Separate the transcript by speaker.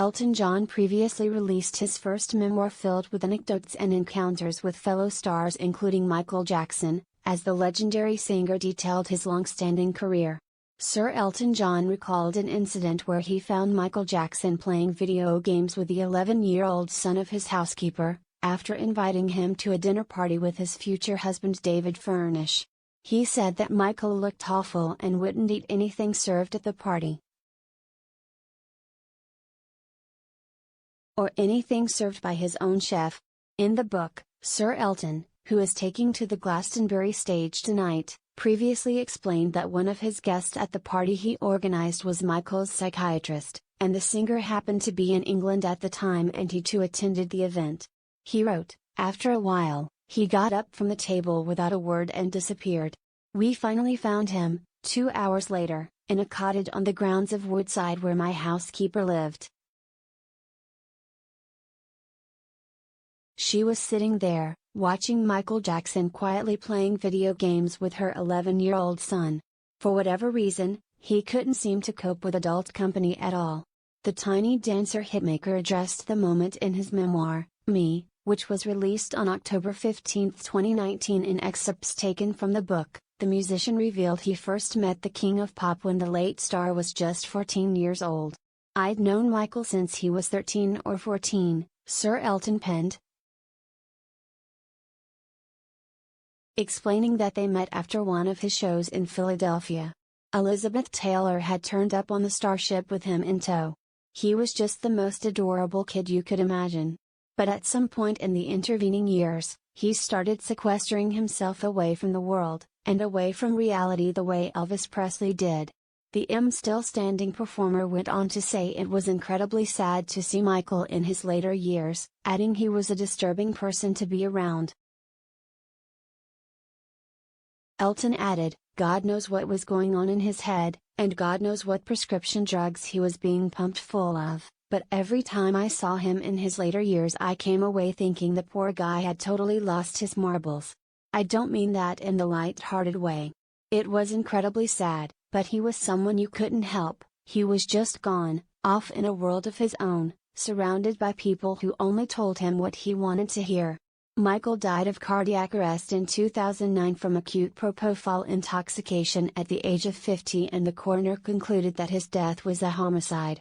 Speaker 1: Elton John previously released his first memoir filled with anecdotes and encounters with fellow stars including Michael Jackson, as the legendary singer detailed his long-standing career. Sir Elton John recalled an incident where he found Michael Jackson playing video games with the 11-year-old son of his housekeeper, after inviting him to a dinner party with his future husband David Furnish. He said that Michael looked awful and wouldn't eat anything served at the party, or anything served by his own chef. In the book, Sir Elton, who is taking to the Glastonbury stage tonight, previously explained that one of his guests at the party he organized was Michael's psychiatrist, and the singer happened to be in England at the time and he too attended the event. He wrote, "After a while, he got up from the table without a word and disappeared. We finally found him, 2 hours later, in a cottage on the grounds of Woodside where my housekeeper lived. She was sitting there, watching Michael Jackson quietly playing video games with her 11-year-old son. For whatever reason, he couldn't seem to cope with adult company at all." The tiny dancer hitmaker addressed the moment in his memoir, Me, which was released on October 15, 2019. In excerpts taken from the book, the musician revealed he first met the king of pop when the late star was just 14 years old. "I'd known Michael since he was 13 or 14, Sir Elton penned, explaining that they met after one of his shows in Philadelphia. Elizabeth Taylor had turned up on the starship with him in tow. He was just the most adorable kid you could imagine. But at some point in the intervening years, he started sequestering himself away from the world, and away from reality the way Elvis Presley did." The still-standing performer went on to say it was incredibly sad to see Michael in his later years, adding he was a disturbing person to be around. Elton added, "God knows what was going on in his head, and God knows what prescription drugs he was being pumped full of, but every time I saw him in his later years I came away thinking the poor guy had totally lost his marbles. I don't mean that in the light-hearted way. It was incredibly sad, but he was someone you couldn't help. He was just gone, off in a world of his own, surrounded by people who only told him what he wanted to hear." Michael died of cardiac arrest in 2009 from acute propofol intoxication at the age of 50, and the coroner concluded that his death was a homicide.